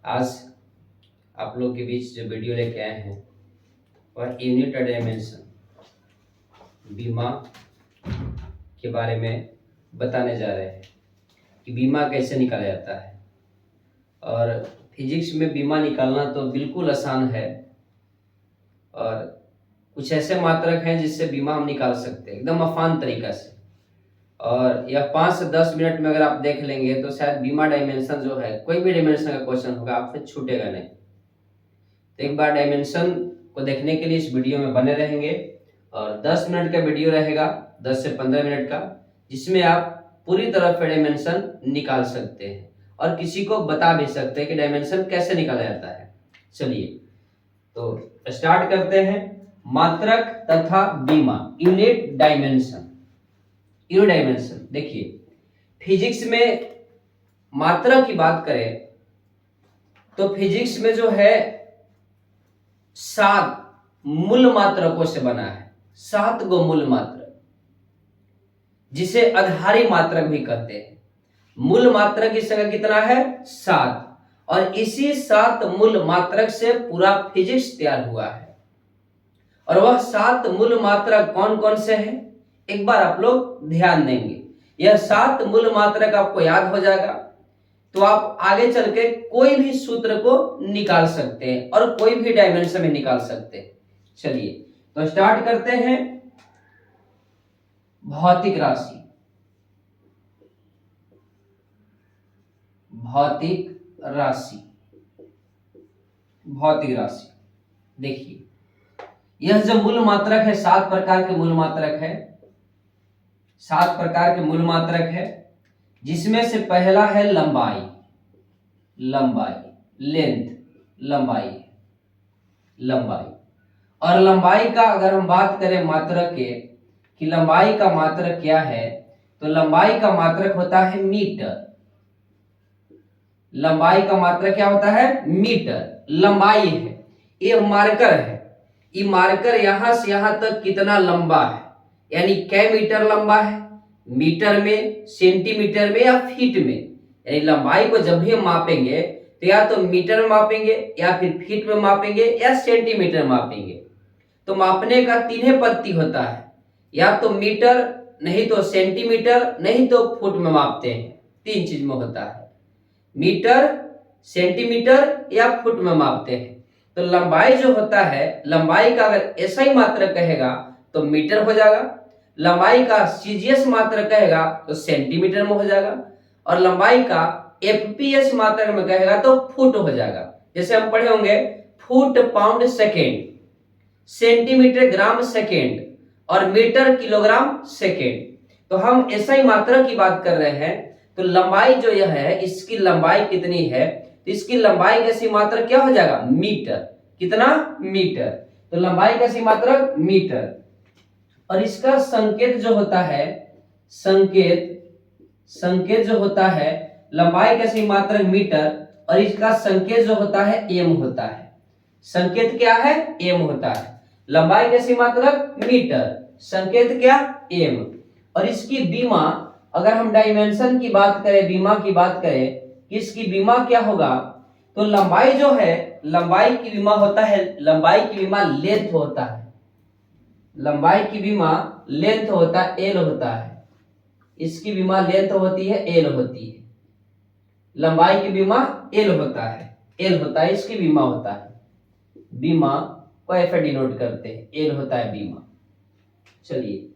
आज आप लोग के बीच जो वीडियो लेके आए हैं वह यूनिट डायमेंशन बीमा के बारे में बताने जा रहे हैं कि बीमा कैसे निकाला जाता है। और फिजिक्स में बीमा निकालना तो बिल्कुल आसान है और कुछ ऐसे मात्रक हैं जिससे बीमा हम निकाल सकते हैं एकदम आसान तरीका से। और यह 5 से 10 मिनट में अगर आप देख लेंगे तो शायद बीमा डायमेंशन जो है, कोई भी डायमेंशन का क्वेश्चन होगा आपसे छूटेगा नहीं। तो एक बार डायमेंशन को देखने के लिए इस वीडियो में बने रहेंगे और 10 मिनट का वीडियो रहेगा, 10 से 15 मिनट का, जिसमें आप पूरी तरह से डायमेंशन निकाल सकते हैं और किसी को बता भी सकते हैं कि डायमेंशन कैसे निकाला जाता है। चलिए तो स्टार्ट करते हैं। मात्रक तथा बीमा, यूनिट डायमेंशन। यूनिट डायमेंशन देखिए, फिजिक्स में मात्रक की बात करें तो फिजिक्स में जो है 7 मूल मात्रकों से बना है। 7 गो मूल मात्रक, जिसे आधारी मात्रक भी कहते हैं। मूल मात्रक की संख्या कितना है? 7। और इसी 7 मूल मात्रक से पूरा फिजिक्स तैयार हुआ है। और वह 7 मूल मात्रक कौन कौन से हैं एक बार आप लोग ध्यान देंगे। यह 7 मूल मात्रक आपको याद हो जाएगा तो आप आगे चल के कोई भी सूत्र को निकाल सकते हैं और कोई भी डायमेंशन में निकाल सकते हैं। चलिए तो स्टार्ट करते हैं। भौतिक राशि, भौतिक राशि, भौतिक राशि। देखिए यह जो मूल मात्रक है, 7 प्रकार के मूल मात्रक है। 7 प्रकार के मूल मात्रक है, जिसमें से पहला है लंबाई। लंबाई, लेंथ, लंबाई, लंबाई। और लंबाई का अगर हम बात करें मात्रक के कि लंबाई का मात्रक क्या है, तो लंबाई का मात्रक होता है मीटर। लंबाई का मात्रक क्या होता है? मीटर। लंबाई है, ये मार्कर है। ये मार्कर यहां से यहां तक कितना लंबा है, यानी कै मीटर लंबा है, मीटर में, सेंटीमीटर में या फीट में। यानी लंबाई को जब भी हम मापेंगे तो या तो मीटर में मापेंगे या फिर फीट में मापेंगे या सेंटीमीटर मापेंगे। तो मापने का 3 पद्धति होता है, या तो मीटर, नहीं तो सेंटीमीटर, नहीं तो फुट में मापते हैं। 3 चीज में होता है, मीटर, सेंटीमीटर या फुट में मापते हैं। तो लंबाई जो होता है, लंबाई का अगर ऐसा ही मात्रक कहेगा तो मीटर हो जाएगा, लंबाई का सीजीएस मात्रक कहेगा तो सेंटीमीटर में हो जाएगा, और लंबाई का एफपीएस मात्रक में कहेगा तो फुट हो जाएगा। जैसे हम पढ़े होंगे foot pound second, centimetre gram second और मीटर किलोग्राम सेकेंड। तो हम ऐसा ही मात्रक की बात कर रहे हैं। तो लंबाई जो यह है, इसकी लंबाई कितनी है, तो इसकी लंबाई का सी मात्रक क्या हो जाएगा? मीटर। कितना? मीटर। तो लंबाई का सी मात्रक मीटर। और इसका संकेत जो होता है, संकेत, संकेत जो होता है, लंबाई का सी मात्रक मीटर और इसका संकेत जो होता है एम होता है। संकेत क्या है? एम होता है। लंबाई का सी मात्रक मीटर, संकेत क्या? एम। और इसकी बीमा, अगर हम डायमेंशन की बात करें, बीमा की बात करें कि इसकी बीमा क्या होगा, तो लंबाई जो है, लंबाई की बीमा होता है, लंबाई की बीमा लेंथ होता है। लंबाई की बीमा लेंथ होता है, एल होता है। इसकी बीमा लेंथ होती है, एल होती है। लंबाई की बीमा एल होता है, एल होता है, इसकी बीमा होता है। बीमा को ऐसे डिनोट करते हैं, एल होता है बीमा। चलिए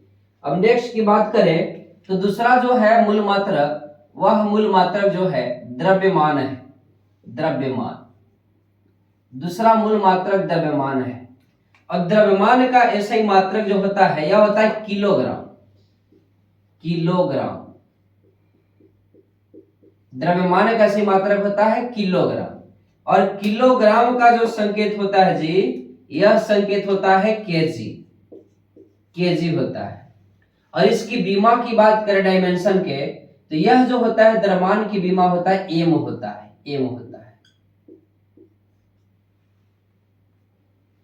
अब नेक्स्ट की बात करें तो दूसरा जो है मूल मात्रक, वह मूल मात्रक जो है द्रव्यमान है। द्रव्यमान, दूसरा मूल मात्रक द्रव्यमान है। और द्रव्यमान का ऐसा ही मात्रक जो होता है, यह होता है किलोग्राम। किलोग्राम, द्रव्यमान का ऐसा ही मात्रक होता है किलोग्राम। और किलोग्राम का जो संकेत होता है जी, यह संकेत होता है केजी। केजी होता है। और इसकी बीमा की बात करें डायमेंशन के, तो यह जो होता है द्रव्यमान की बीमा होता है एम होता है। एम होता है,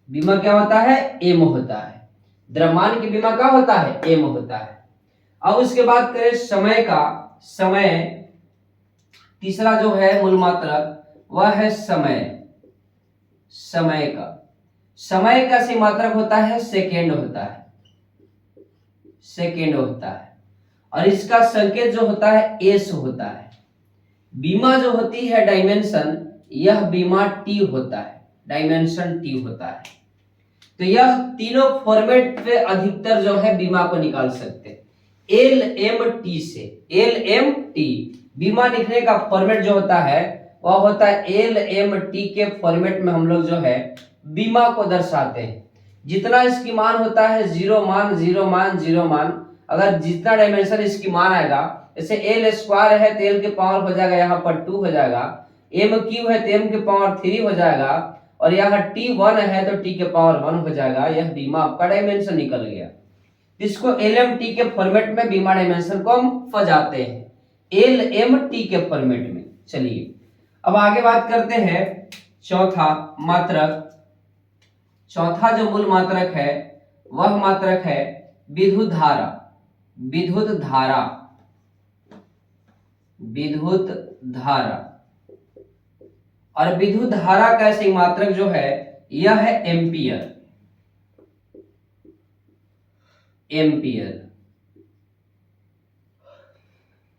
बीमा क्या होता है? एम होता है। द्रव्यमान की बीमा क्या होता है? एम होता है। अब उसके बाद करें समय का, समय तीसरा जो है मूल मात्रक, वह है समय। समय का सही मात्रक होता है सेकेंड होता है, सेकेंड होता है। और इसका संकेत जो होता है एस होता है। बीमा जो होती है डायमेंशन, यह बीमा टी होता है, डायमेंशन टी होता है। तो यह तीनों फॉर्मेट पे अधिकतर जो है बीमा को निकाल सकते हैं। एल एम टी से, एल एम टी बीमा लिखने का फॉर्मेट जो होता है वह होता है एल एम टी के फॉर्मेट में हम लोग जो है बीमा को दर्शाते हैं। जितना इसकी मान होता है 0 मान 0 मान 0 मान, अगर जितना डायमेंशन इसकी मान आएगा, जैसे एल स्क्वायर है तो एल के पावर हो जाएगा यहाँ पर 2 हो जाएगा, एम क्यू है तो एम के पावर 3 हो जाएगा, और यहाँ टी 1 है तो टी के पावर 1 हो जाएगा। यह बीमा आपका डायमेंशन निकल गया। इसको एल एम टी के फॉर्मेट में बीमा डायमेंशन को हम फजाते हैं, एल एम टी के फॉर्मेट में। चलिए अब आगे बात करते हैं चौथा मात्रक। चौथा जो मूल मात्रक है वह मात्रक है विद्युत धारा। विद्युत धारा, विद्युत धारा। और विद्युत धारा का सही मात्रक जो है यह है एम्पियर। एम्पियर,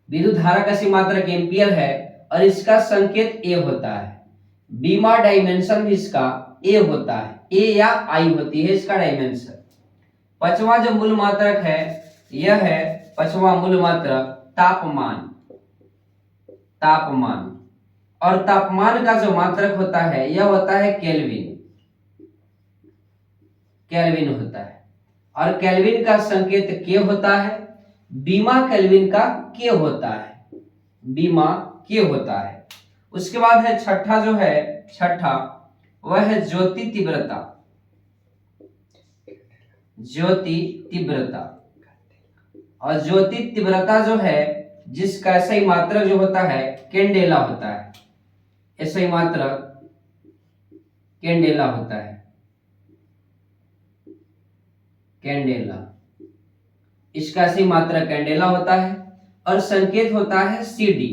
विद्युत धारा का सही मात्रक एम्पियर है और इसका संकेत ए होता है। बीमा डायमेंशन भी इसका ए होता है, ए या आई होती है इसका डायमेंशन। पांचवा जो मूल मात्रक है यह है पांचवा मूल मात्रक तापमान। तापमान, और तापमान का जो मात्रक होता है यह होता है केल्विन। केल्विन होता है, और केल्विन का संकेत के होता है। बीमा केल्विन का के होता है, बीमा के होता है। उसके बाद है छठा जो है, छठा वह है ज्योति तीव्रता। ज्योति तीव्रता, और ज्योति तीव्रता जो है जिसका सही मात्रक जो होता है कैंडेला होता है। ऐसा ही मात्रक कैंडेला होता है, कैंडेला। इसका सही मात्रक कैंडेला होता है और संकेत होता है CD।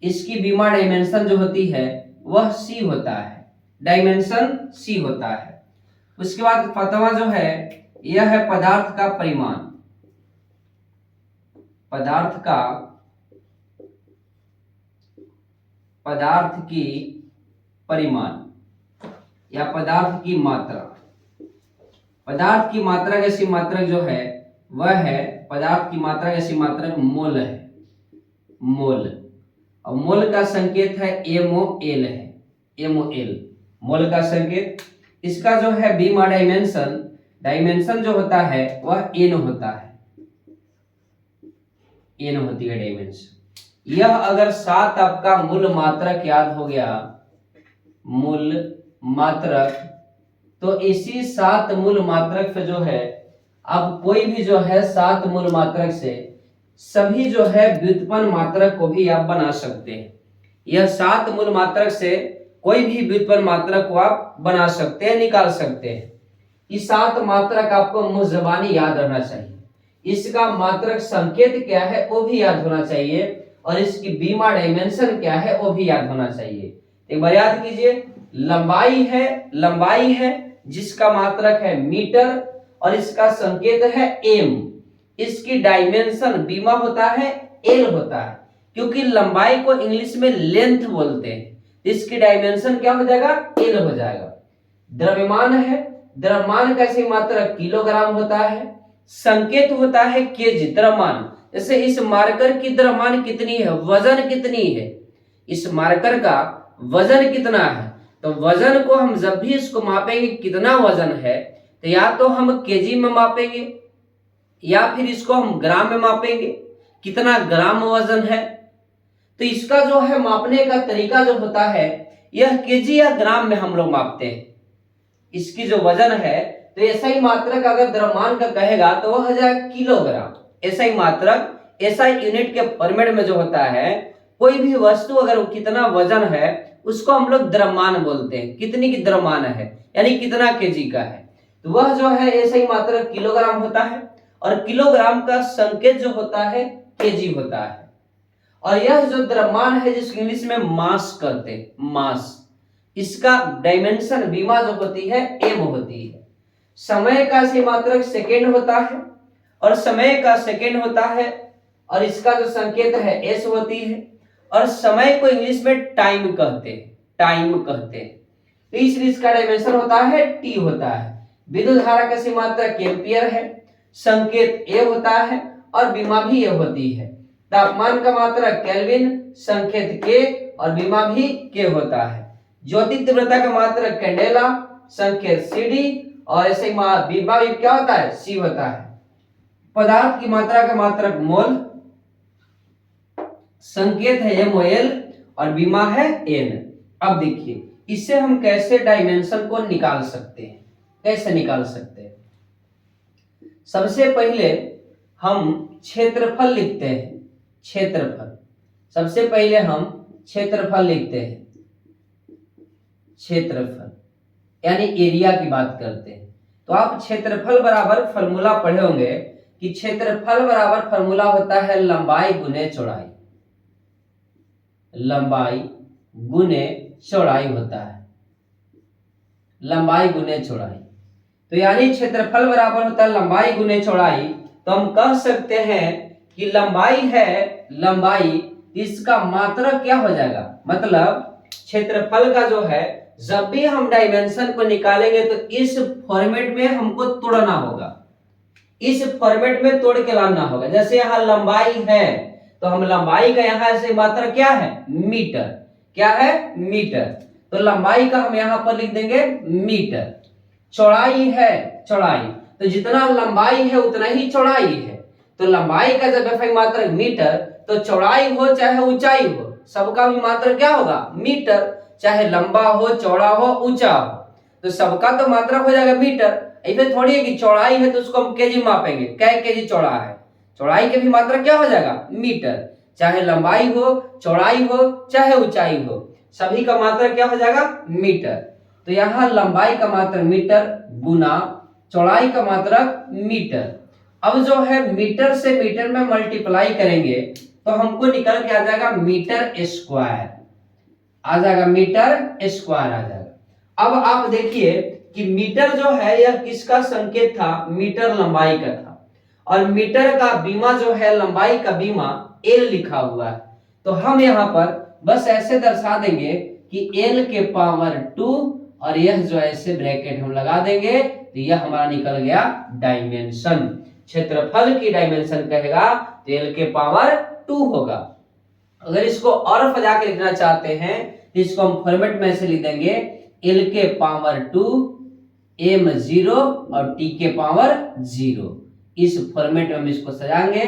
इसकी बीमा डायमेंशन जो होती है वह C होता है, डायमेंशन C होता है। उसके बाद पांचवा जो है यह है पदार्थ का परिमाण। पदार्थ का, पदार्थ की परिमाण या पदार्थ की मात्रा। पदार्थ की मात्रा जैसी मात्रक जो है वह है, पदार्थ की मात्रा जैसी मात्रक मोल है, मोल। और मोल का संकेत है MOL है, MOL मोल का संकेत। इसका जो है बीमा डायमेंशन, डायमेंशन जो होता है वह N होता है, N होती है डायमेंशन। यह अगर 7 आपका मूल मात्रक याद हो गया, मूल मात्रक, तो इसी 7 मूल मात्रक पे जो है अब कोई भी जो है 7 मूल मात्रक से सभी जो है व्युत्पन्न मात्रक को भी आप बना सकते हैं। यह 7 मूल मात्रक से कोई भी व्युत्पन्न मात्रक को आप बना सकते हैं, निकाल सकते हैं। ये 7 मात्रक आपको मुंह ज़बानी याद रहना चाहिए। इसका मात्रक संकेत क्या है वो भी याद होना चाहिए, और इसकी बीमा डायमेंशन क्या है वो भी याद होना चाहिए। एक बार याद कीजिए, लंबाई है, लंबाई है जिसका मात्रक है मीटर और इसका संकेत है m। इसकी डायमेंशन बीमा होता है l होता है, क्योंकि लंबाई को इंग्लिश में लेंथ बोलते हैं। इसकी डायमेंशन क्या हो जाएगा, l हो जाएगा। द्रव्यमान है, द्रव्यमान का सही मात्रक किलोग्राम होता है। संकेत होता है केजी, द्रव्यमान। जैसे इस मार्कर की द्रव्यमान कितनी है, वजन कितनी है, इस मार्कर का वजन कितना है, तो वजन को हम जब भी इसको मापेंगे कितना वजन है, तो या तो हम केजी में मापेंगे या फिर इसको हम ग्राम में मापेंगे, कितना ग्राम वजन है। तो इसका जो है मापने का तरीका जो होता है यह केजी या ग्राम में हम लोग मापते हैं। इसकी जो वजन है, तो ऐसा ही मात्रक अगर द्रव्यमान का कहेगा तो वह हो जाएगा किलोग्राम। ऐसा ही मात्रक, ऐसा यूनिट के फॉर्मेट में जो होता है, कोई भी वस्तु अगर कितना वजन है उसको हम लोग द्रव्यमान बोलते हैं। कितनी की द्रव्यमान है यानी कितना केजी का है, तो वह जो है ऐसा ही मात्रक किलोग्राम होता है। और किलोग्राम का संकेत जो होता है केजी होता है। और यह जो द्रव्यमान है जिसको इंग्लिश में मास कहते हैं, मास, इसका डायमेंशन बीमा जो होती है एम होती है। समय का सही मात्रक सेकेंड होता है और समय का सेकेंड होता है और इसका जो संकेत है एस होती है और समय को इंग्लिश में टाइम कहते हैं, टाइम कहते हैं। तो इसलिए इसका डायमेंशन होता है टी होता है। विद्युत धारा का सही मात्रक एम्पियर है, संकेत ए होता है और बीमा भी ए होती है। तापमान का मात्रक केल्विन, संकेत के और बीमा भी के होता है। ज्योति तीव्रता का मात्रक कैंडेला, संकेत सीडी और ऐसे बीमा भी क्या होता है, सी होता है। पदार्थ की मात्रा का मात्रक मोल, संकेत है MOL और बीमा है N। अब देखिए इससे हम कैसे डायमेंशन को निकाल सकते हैं, कैसे निकाल सकते हैं। सबसे पहले हम क्षेत्रफल लिखते हैं, क्षेत्रफल। सबसे पहले हम क्षेत्रफल लिखते हैं, क्षेत्रफल यानी एरिया की बात करते हैं। तो आप क्षेत्रफल बराबर फॉर्मूला पढ़े होंगे कि क्षेत्रफल बराबर फॉर्मूला होता है लंबाई गुने चौड़ाई, लंबाई गुने चौड़ाई होता है, लंबाई गुने चौड़ाई। तो यानी क्षेत्रफल बराबर होता है लंबाई गुने चौड़ाई। तो हम कह सकते हैं कि लंबाई है, लंबाई, इसका मात्रक क्या हो जाएगा, मतलब क्षेत्रफल का जो है जब भी हम डायमेंशन को निकालेंगे तो इस फॉर्मेट में हमको तोड़ना होगा, इस फॉर्मेट में तोड़ के लाना होगा। जैसे यहाँ लंबाई है तो हम लंबाई का यहाँ से मात्रा क्या है, मीटर, क्या है, मीटर। तो लंबाई का हम यहाँ पर लिख देंगे मीटर। चौड़ाई है, चौड़ाई, तो जितना लंबाई है उतना ही चौड़ाई है। तो लंबाई का जब एफआई मात्रक मीटर तो चौड़ाई हो चाहे ऊंचाई हो सबका भी मात्रक क्या होगा, मीटर। चाहे लंबा हो, चौड़ा हो, ऊंचा हो, तो सबका तो मात्रक हो जाएगा मीटर। ऐसे थोड़ी है कि चौड़ाई है तो उसको हम केजी मापेंगे, कै केजी चौड़ा है, चौड़ाई के भी मात्रक क्या हो जाएगा, मीटर। चाहे लंबाई हो, चौड़ाई हो, चाहे ऊंचाई हो, सभी का मात्रक क्या हो जाएगा, मीटर। तो यहाँ लंबाई का मात्रक मीटर गुना चौड़ाई का मात्रक मीटर। अब जो है मीटर से मीटर में मल्टीप्लाई करेंगे तो हमको निकल के आ जाएगा मीटर स्क्वायर, आ जाएगा मीटर स्क्वायर आ जाएगा। अब आप देखिए कि मीटर जो है यह किसका संकेत था, मीटर लंबाई का था और मीटर का बीमा जो है लंबाई का बीमा L लिखा हुआ है। तो हम यहाँ पर बस ऐसे दर्शा देंगे कि L के पावर 2 और यह जो ऐसे ब्रैकेट हम लगा देंगे तो यह हमारा निकल गया डायमेंशन। क्षेत्रफल की डायमेंशन कहेगा तो L के पावर 2 होगा। अगर इसको और फजा के लिखना चाहते हैं तो इसको हम फॉर्मेट में से लिख देंगे L के पावर 2 M0 और T के पावर 0। इस फॉर्मेट में हम इसको सजाएंगे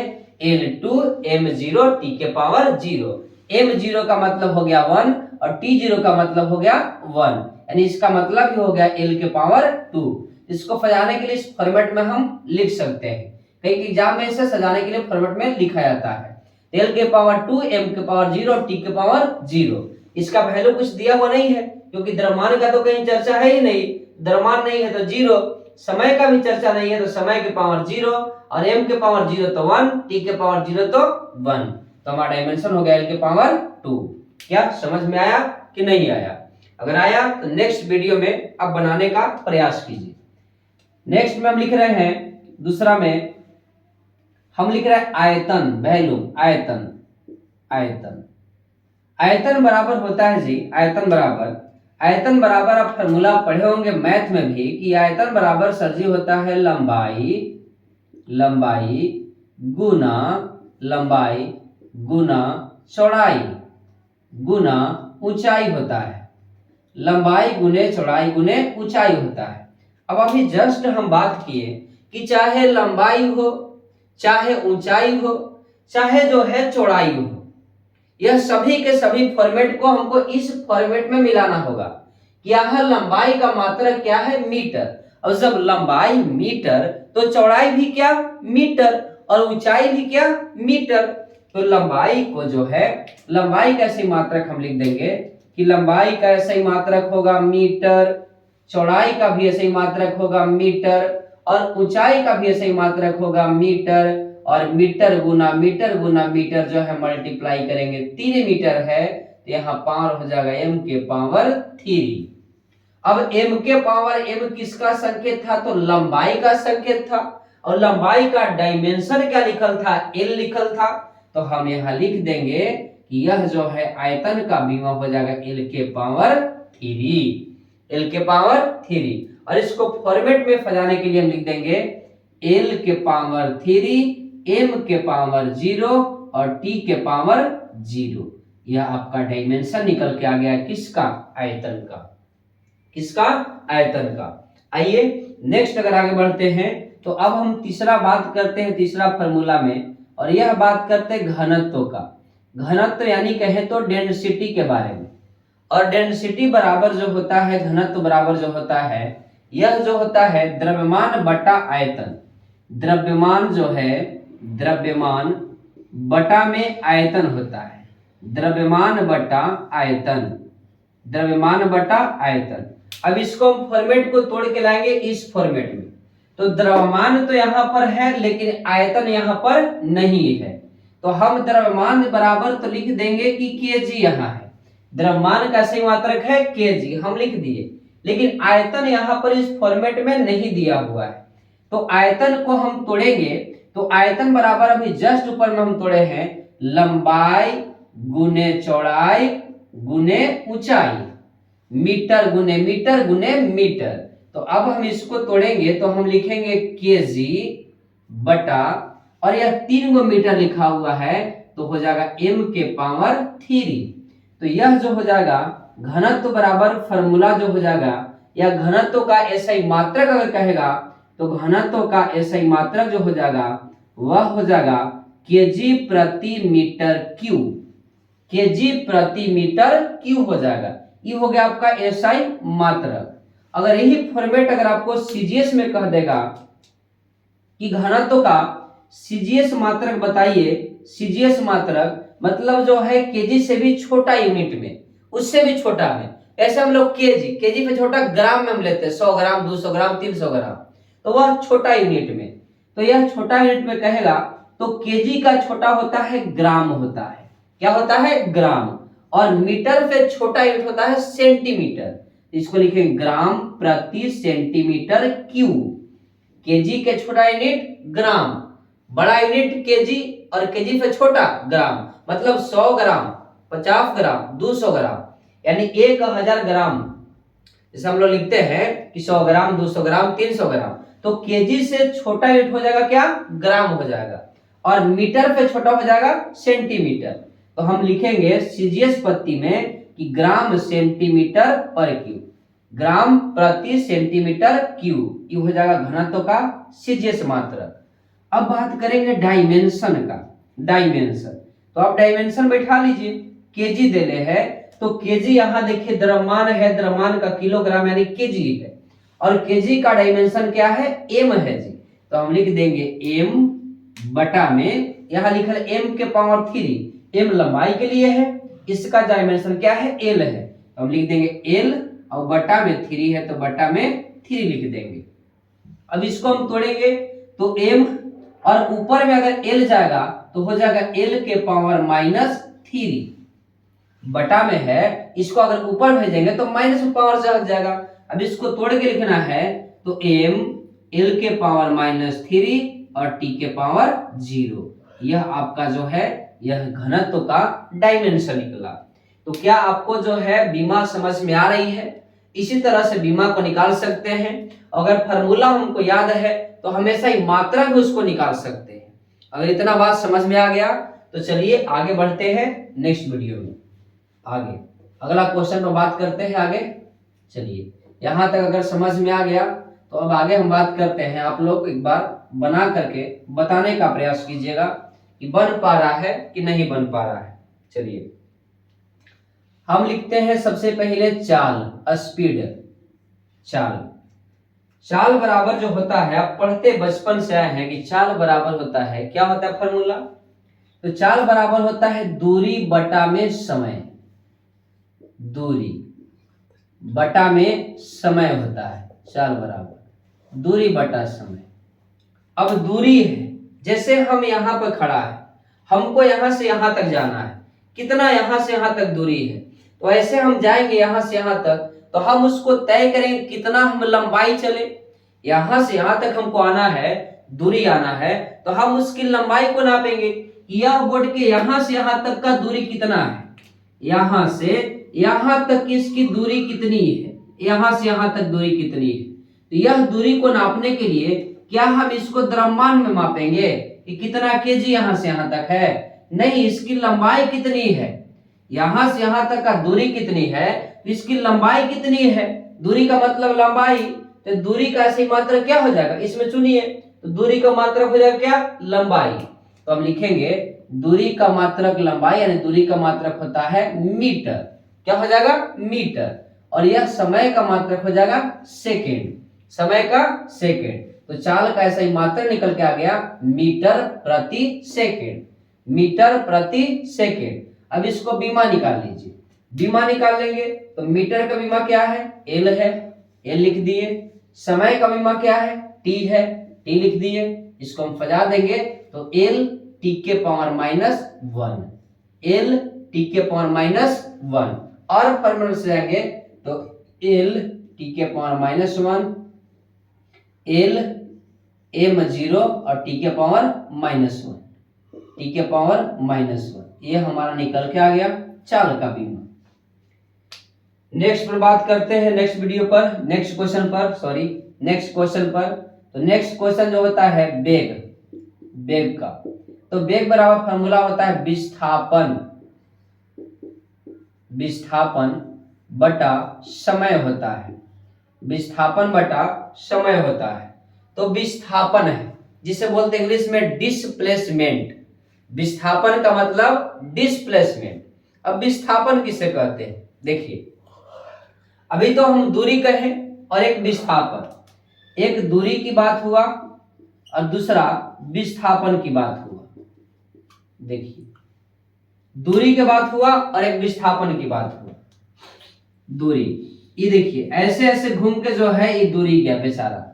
L2 M0 T के पावर 0। M0 का मतलब हो गया 1 और T0 का मतलब हो गया 1, यानी इसका मतलब ही हो गया L के पावर 2। इसको सजाने के लिए इस फॉर्मेट में हम लिख सकते हैं, कई एग्जाम में इसे सजाने के लिए फॉर्मेट में लिखा जाता है। L के पावर 2 M के पावर 0 T के पावर 0। इसका वैल्यू कुछ दिया हुआ नहीं है क्योंकि द्रव्यमान का तो कहीं चर्चा है ही नहीं, द्रव्यमान नहीं है तो 0, समय का भी चर्चा नहीं है तो समय के पावर 0 और M के पावर 0 तो 1, T के पावर 0 तो 1। तो हमारा डायमेंशन हो गया L के पावर 2। क्या समझ में आया कि नहीं आया? अगर आया तो नेक्स्ट वीडियो में अब बनाने का प्रयास कीजिए। नेक्स्ट में हम लिख रहे हैं, दूसरा में हम लिख रहे हैं आयतन, वैल्यूम, आयतन। आयतन, आयतन बराबर होता है जी, आयतन बराबर आप फॉर्मूला पढ़े होंगे मैथ में भी कि आयतन बराबर सर जी होता है लंबाई गुना चौड़ाई गुना ऊंचाई होता है, लंबाई गुने चौड़ाई गुने ऊंचाई होता है। अब अभी जस्ट हम बात किए कि चाहे लंबाई हो, चाहे ऊंचाई हो, चाहे जो है चौड़ाई हो, यह सभी के सभी फॉर्मेट को हमको इस फॉर्मेट में मिलाना होगा कि यहाँ लंबाई का मात्रक क्या है, मीटर। और जब लंबाई मीटर तो चौड़ाई भी क्या, मीटर, और ऊंचाई भी क्या, मीटर। तो लंबाई को जो है, लंबाई का ऐसी मात्रक हम लिख देंगे कि लंबाई का ऐसा ही मात्रक होगा मीटर, चौड़ाई का भी ऐसा ही मात्रक होगा मीटर और ऊंचाई का भी ऐसा ही मात्रक होगा मीटर और मीटर गुना मीटर जो है मल्टीप्लाई करेंगे, 3 मीटर है तो यहाँ पावर हो जाएगा m के पावर 3। अब m के पावर m किसका संकेत था, तो लंबाई का संकेत था, और लंबाई का डायमेंशन क्या लिखल था, l लिखल था। तो हम यहाँ लिख देंगे कि यह जो है आयतन का विभव हो जाएगा l के पावर 3, l के पावर 3। और इसको फॉर्मेट में फैलाने के लिए हम लिख देंगे l के पावर 3, m के पावर 0 और t के पावर 0। यह आपका डायमेंशन निकल के आ गया किसका, आयतन का, किसका, आयतन का। आइए नेक्स्ट अगर आगे बढ़ते हैं तो अब हम तीसरा बात करते हैं, तीसरा फार्मूला में, और यह बात करते हैं घनत्व का। घनत्व यानी कहे तो डेंसिटी के बारे में। और डेंसिटी बराबर जो होता है, घनत्व बराबर जो होता है, यह जो होता है द्रव्यमान बटा आयतन। द्रव्यमान जो है, द्रव्यमान बटा में आयतन होता है, द्रव्यमान बटा आयतन, द्रव्यमान बटा आयतन। अब इसको हम फॉर्मेट को तोड़ के लाएंगे इस फॉर्मेट में। तो द्रव्यमान तो यहाँ पर है लेकिन आयतन यहाँ पर नहीं है, तो हम द्रव्यमान बराबर तो लिख देंगे कि केजी यहाँ है, द्रव्यमान का सही मात्रक है केजी, हम लिख दिए, लेकिन आयतन यहाँ पर इस फॉर्मेट में नहीं दिया हुआ है। तो आयतन को हम तोड़ेंगे तो आयतन बराबर अभी जस्ट ऊपर में हम तोड़े हैं लंबाई गुने चौड़ाई गुने ऊंचाई, मीटर गुने मीटर। तो अब हम इसको तोड़ेंगे तो हम लिखेंगे केजी बटा, और यह 3 गो मीटर लिखा हुआ है तो हो जाएगा m के पावर 3। तो यह जो हो जाएगा घनत्व बराबर फॉर्मूला जो हो जाएगा, या घनत्व का एसआई मात्रक अगर कहेगा तो घनत्व का एसआई मात्रक जो हो जाएगा वह हो जाएगा केजी प्रति मीटर क्यूब, केजी प्रति मीटर क्यूब हो जाएगा। ये हो गया आपका एसआई मात्रक। अगर यही फॉर्मेट अगर आपको सीजीएस में कह देगा कि घनत्व का सीजीएस मात्रक बताइए, सीजीएस मात्रक मतलब जो है केजी से भी छोटा यूनिट में, उससे भी छोटा में, ऐसे हम लोग केजी पे छोटा ग्राम में हम लेते हैं, 100 ग्राम 200 ग्राम 300 ग्राम, तो वह छोटा यूनिट में। तो यह छोटा यूनिट में कहेगा तो केजी का छोटा होता है ग्राम होता है, क्या होता है, ग्राम। और मीटर से छोटा यूनिट होता है सेंटीमीटर, इसको लिखेंगे ग्राम प्रति सेंटीमीटर क्यूब। केजी के छोटा यूनिट ग्राम, बड़ा यूनिट केजी, और केजी से छोटा ग्राम, मतलब 100 ग्राम 50 ग्राम 200 ग्राम, यानी 1000 ग्राम। जैसे हम लोग लिखते हैं कि 100 ग्राम 200 ग्राम 300 ग्राम, तो केजी से छोटा यूनिट हो जाएगा क्या, ग्राम हो जाएगा, और मीटर पे छोटा हो जाएगा सेंटीमीटर। तो हम लिखेंगे सीजीएस पत्ती में कि ग्राम सेंटीमीटर पर क्यूब, ग्राम प्रति सेंटीमीटर क्यूब, ये हो जाएगा घनत्व का सीजीएस मात्रक। अब बात करेंगे डायमेंशन का। डायमेंशन तो आप डायमेंशन बैठा लीजिए, केजी देले है तो केजी यहाँ देखिए द्रव्यमान है, द्रव्यमान का किलोग्राम यानी केजी है, और केजी का डायमेंशन क्या है, एम है जी। तो हम लिख देंगे एम बटा में, यहाँ लिखा है एम के पावर 3, एम लंबाई के लिए है, इसका डायमेंशन क्या है, एल है, तो हम लिख देंगे एल, और बटा में 3 है तो बटा में 3 लिख देंगे। अब इसको हम तोड़ेंगे तो एम, और ऊपर में अगर एल जाएगा तो हो जाएगा एल के पावर -3, बटा में है, इसको अगर ऊपर भेजेंगे तो माइनस पावर जाएगा। अब इसको तोड़ के लिखना है तो एम एल के पावर -3 और टी के पावर 0, यह आपका जो है यह घनत्व का डायमेंशन निकला। तो क्या आपको जो है बीमा समझ में आ रही है? इसी तरह से बीमा को निकाल सकते हैं। अगर फार्मूला हमको याद है तो हमेशा ही मात्रा भी उसको निकाल सकते हैं। अगर इतना बात समझ में आ गया तो चलिए आगे बढ़ते हैं नेक्स्ट वीडियो में। आगे अगला क्वेश्चन पर बात करते हैं आगे। चलिए यहाँ तक अगर समझ में आ गया तो अब आगे हम बात करते हैं। आप लोग एक बार बना करके बताने का प्रयास कीजिएगा कि बन पा रहा है कि नहीं बन पा रहा है। चलिए हम लिखते हैं सबसे पहले चाल, स्पीड। चाल बराबर जो होता है, आप पढ़ते बचपन से आए हैं कि चाल बराबर होता है, क्या होता है फॉर्मूला? तो चाल बराबर होता है दूरी बटा में समय, दूरी बटा में समय होता है चाल बराबर दूरी बटा समय। अब दूरी है जैसे हम यहाँ पर खड़ा है, हमको यहाँ से यहाँ तक जाना है, कितना यहाँ से यहाँ तक दूरी है, तो ऐसे हम जाएंगे यहाँ से यहाँ तक, तो हम उसको तय करेंगे कितना हम लंबाई चले। यहाँ से यहाँ तक हमको आना है, दूरी आना है, तो हम उसकी लंबाई को नापेंगे। यह बोर्ड के यहाँ से यहाँ तक का दूरी कितना है, यहाँ से यहाँ तक की इसकी दूरी कितनी है, यहाँ से यहाँ तक दूरी कितनी है। तो यह दूरी को नापने के लिए क्या हम इसको द्रव्यमान में मापेंगे कि कितना केजी यहाँ से यहाँ तक है? नहीं, इसकी लंबाई कितनी है, यहाँ से यहाँ तक का दूरी कितनी है, तो इसकी लंबाई कितनी है। दूरी का मतलब लंबाई, तो दूरी का ऐसी मात्रक क्या हो जाएगा, इसमें चुनिए, तो दूरी का मात्रक हो जाएगा क्या, लंबाई। तो हम लिखेंगे दूरी का मात्रक लंबाई, यानी दूरी का मात्रक होता है मीटर। क्या हो जाएगा, मीटर। और यह समय का मात्रक हो जाएगा सेकेंड, समय का सेकेंड। तो चाल का ऐसा ही मात्रक निकल के आ गया मीटर प्रति सेकेंड, मीटर प्रति सेकेंड। अब इसको बीमा निकाल लीजिए, बीमा निकाल लेंगे तो मीटर का बीमा क्या है, एल है, एल लिख दिए। समय का बीमा क्या है, टी है, टी लिख दिए। इसको हम फजा देंगे तो एल टी के पावर -1, एल टी के पावर -1। और फॉर्मूला से जाएंगे तो एल टी के पावर -1, एल m0 और टी के पावर -1, टी के पावर -1। ये हमारा निकल के आ गया चाल का बीमा। नेक्स्ट पर बात करते हैं, नेक्स्ट वीडियो पर, नेक्स्ट क्वेश्चन पर, सॉरी नेक्स्ट क्वेश्चन पर। तो नेक्स्ट क्वेश्चन जो होता है वेग, वेग का, तो वेग बराबर फॉर्मूला होता है विस्थापन, विस्थापन बटा समय होता है, विस्थापन बटा समय होता है। तो विस्थापन है जिसे बोलते हैं इंग्लिश में डिस्प्लेसमेंट, विस्थापन का मतलब डिस्प्लेसमेंट। अब विस्थापन किसे कहते हैं, देखिए अभी तो हम दूरी कहें और एक विस्थापन, एक दूरी की बात हुआ और दूसरा विस्थापन की बात हुआ। देखिए दूरी की बात हुआ और एक विस्थापन की बात हुआ। दूरी, ये देखिए ऐसे ऐसे घूम के जो है ये दूरी क्या बेचारा,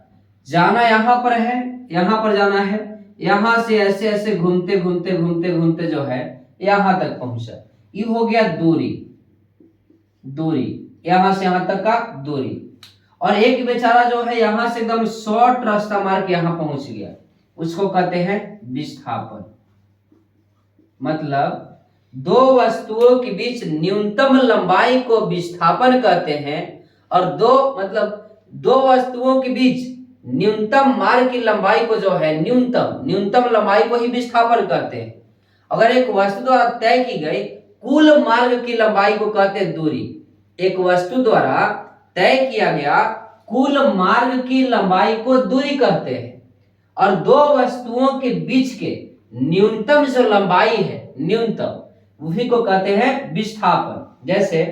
जाना यहाँ पर है, यहाँ पर जाना है, यहाँ से ऐसे ऐसे घूमते घूमते घूमते घूमते जो है यहाँ तक पहुंचा, ये हो गया दूरी, दूरी यहाँ से यहाँ तक का दूरी। और एक बेचारा जो है यहाँ से एकदम शॉर्ट रास्ता मार के यहाँ पहुंच गया, उसको कहते हैं विस्थापन। मतलब दो वस्तुओं के बीच न्यूनतम लंबाई को विस्थापन कहते हैं, और दो वस्तुओं के बीच न्यूनतम मार्ग की लंबाई को जो है न्यूनतम लंबाई को ही विस्थापन कहते हैं। अगर एक वस्तु द्वारा तय की गई कुल मार्ग की लंबाई को कहते हैं दूरी। एक वस्तु द्वारा तय किया गया कुल मार्ग की लंबाई को दूरी कहते हैं, और दो वस्तुओं के बीच के न्यूनतम जो लंबाई है, न्यूनतम, उसी को कहते हैं विस्थापन। जैसे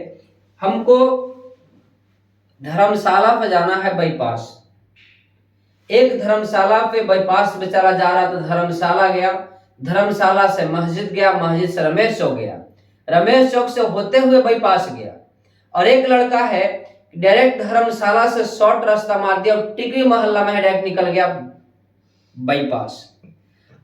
हमको धर्मशाला पे जाना है बाईपास, एक धर्मशाला पे बाईपास बेचारा जा रहा, तो धर्मशाला गया, धर्मशाला से मस्जिद गया, मस्जिद से रमेश चौक गया, रमेश चौक से होते हुए बाईपास गया। और एक लड़का है डायरेक्ट धर्मशाला से शॉर्ट रास्ता मार दिया और टिकरी मोहल्ला में डायरेक्ट निकल गया बाईपास।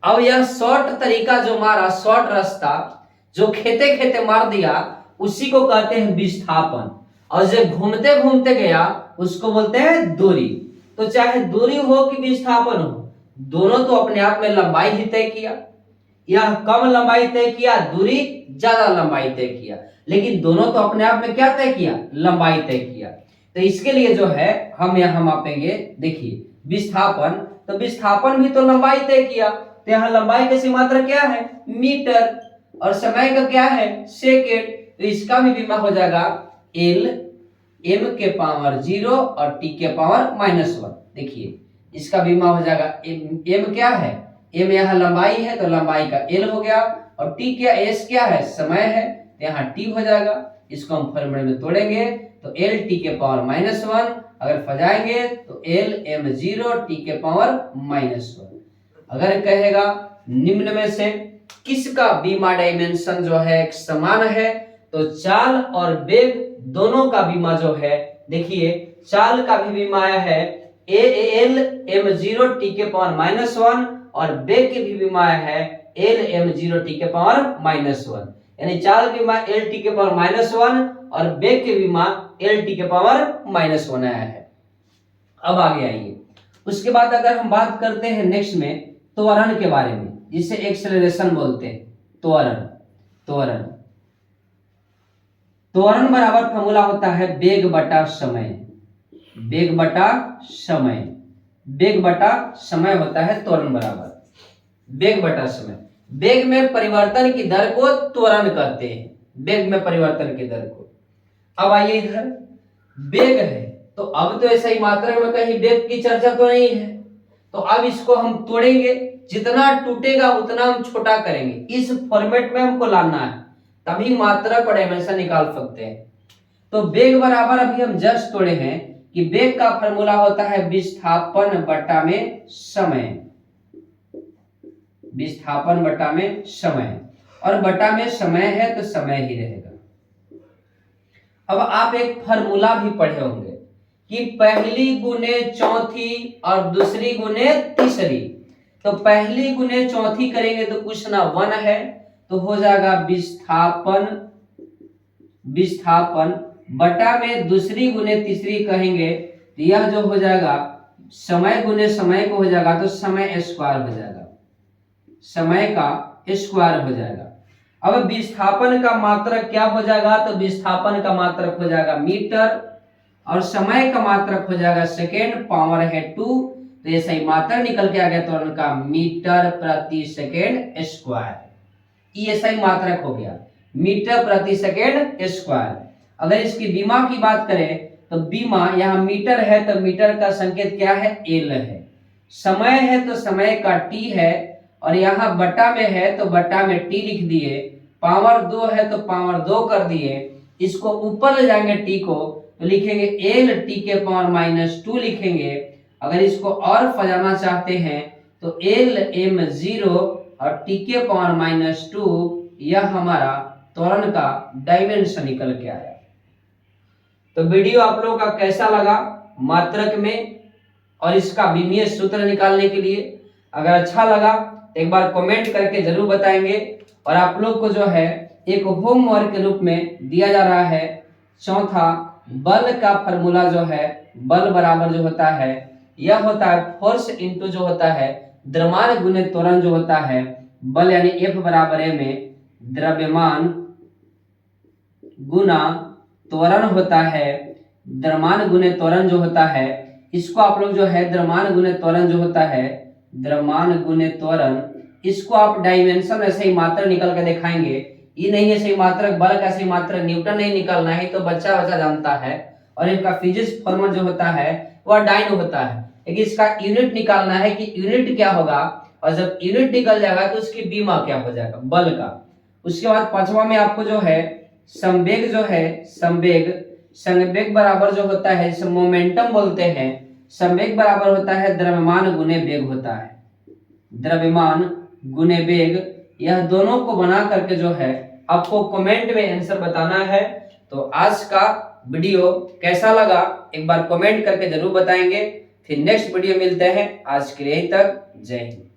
अब यह शॉर्ट तरीका जो मारा, शॉर्ट रास्ता जो खेते खेते मार दिया, उसी को कहते हैं विस्थापन। और जो घूमते घूमते गया उसको बोलते हैं दूरी। तो चाहे दूरी हो कि विस्थापन हो, दोनों तो अपने आप में लंबाई ही तय किया, यह कम लंबाई तय किया, दूरी ज्यादा लंबाई तय किया, लेकिन दोनों तो अपने आप में क्या तय किया, लंबाई तय किया। तो इसके लिए जो है हम यहाँ मापेंगे, देखिए विस्थापन, तो विस्थापन भी तो लंबाई तय किया, तो यहाँ लंबाई की मात्रा क्या है, मीटर, और समय का क्या है, सेकेंड। तो इसका भी बीमा हो जाएगा एल m के पावर 0 और t के पावर -1। देखिए इसका बीमा हो जाएगा m क्या है, m यहाँ लंबाई है तो लंबाई का l हो गया, और t क्या, s क्या है, समय है, तो यहाँ t हो जाएगा। इसको हम फॉर्मूले में तोड़ेंगे तो l t के पावर -1, अगर फजाएंगे तो l m0 t के पावर -1। अगर कहेगा निम्न में से किसका बीमा डायमेंशन जो है एक समान है, तो चाल और वेग दोनों का बीमा जो है, देखिए चाल का भी बीमा आया है एल m0 t के पावर -1 और वेग की भी विमा है Lm0t⁻⁻1, यानी चाल की विमा Lt⁻⁻1 और वेग की विमा Lt⁻⁻1 आया है। अब आगे आइए, उसके बाद अगर हम बात करते हैं नेक्स्ट में त्वरण के बारे में, जिसे एक्सेलरेशन बोलते हैं। त्वरण बराबर फॉर्मूला होता है वेग बटा समय। वेग बटा समय होता है त्वरण बराबर वेग बटा समय। वेग में परिवर्तन की दर को त्वरण कहते हैं, वेग में परिवर्तन की दर को। अब आइए इधर, वेग है तो अब तो ऐसा ही मात्रा में कहीं वेग की चर्चा तो नहीं है, तो अब इसको हम तोड़ेंगे, जितना टूटेगा उतना हम छोटा करेंगे। इस फॉर्मेट में हमको लाना है, तभी मात्रा को डायमेंशन निकाल सकते हैं। तो वेग बराबर अभी हम जस्ट तोड़े हैं कि वेग का फॉर्मूला होता है विस्थापन बटा में समय। विस्थापन बटा में समय, और बटा में समय है तो समय ही रहेगा। अब आप एक फॉर्मूला भी पढ़े होंगे कि पहली गुने चौथी और दूसरी गुने तीसरी। तो पहली गुने चौथी करेंगे तो कुछ ना 1 है, तो हो जाएगा विस्थापन बटा में दूसरी गुने तीसरी कहेंगे तो यह जो हो जाएगा समय गुने समय को हो जाएगा, तो समय स्क्वायर हो जाएगा, समय का स्क्वायर हो जाएगा। अब विस्थापन का मात्रक क्या हो जाएगा, तो विस्थापन का मात्रक हो जाएगा मीटर और समय का मात्रक हो जाएगा सेकेंड, पावर है 2, तो ये सही मात्रक निकल के आ गया त्वरण का मीटर प्रति सेकेंड स्क्वायर। ये सही मात्रक हो गया मीटर प्रति सेकेंड स्क्वायर। अगर इसकी विमा की बात करें तो विमा यहाँ मीटर है तो मीटर का संकेत क्या है, एल है। समय है तो समय का टी है, और यहाँ बटा में है तो बटा में टी लिख दिए। पावर 2 है तो पावर 2 कर दिए। इसको ऊपर ले जाएंगे टी को तो लिखेंगे एल T⁻⁻2 लिखेंगे। अगर इसको और फजाना चाहते हैं तो Lm0 और T⁻⁻2, यह हमारा त्वरण का डायमेंशन निकल के आया। तो वीडियो आप लोगों का कैसा लगा मात्रक में और इसका विमीय सूत्र निकालने के लिए? अगर अच्छा लगा तो एक बार कमेंट करके जरूर बताएंगे। और आप लोग को जो है एक होमवर्क के रूप में दिया जा रहा है, चौथा बल का फॉर्मूला जो है, बल बराबर जो होता है यह होता है फोर्स इंटू जो होता है द्रव्यमान गुने त्वरण जो होता है। बल यानी F बराबर m में द्रव्यमान गुना त्वरण होता है, द्रव्यमान गुने त्वरण जो होता है, इसको आप लोग जो है द्रव्यमान गुने त्वरण जो होता है, द्रव्यमान गुने त्वरण, इसको आप डायमेंशन ऐसे ही मात्रा निकल के दिखाएंगे। ये नहीं है सही मात्रक, बल का सही मात्रक न्यूटन नहीं निकालना है, तो बच्चा जानता है। और इनका फिजिक्स फॉर्मूला जो होता है वह डाइन होता है, लेकिन इसका यूनिट निकालना है कि यूनिट क्या होगा, और जब यूनिट निकल जाएगा तो उसकी बीमा क्या हो जाएगा बल का। उसके बाद पांचवा में आपको जो है संवेग जो है, संवेग बराबर जो होता है, जिसे मोमेंटम बोलते हैं, संवेग बराबर होता है द्रव्यमान गुने वेग होता है, द्रव्यमान गुने वेग। यह दोनों को बना करके जो है आपको कमेंट में आंसर बताना है। तो आज का वीडियो कैसा लगा एक बार कमेंट करके जरूर बताएंगे। फिर नेक्स्ट वीडियो मिलते हैं, आज के लिए यहीं तक, जय हिंद।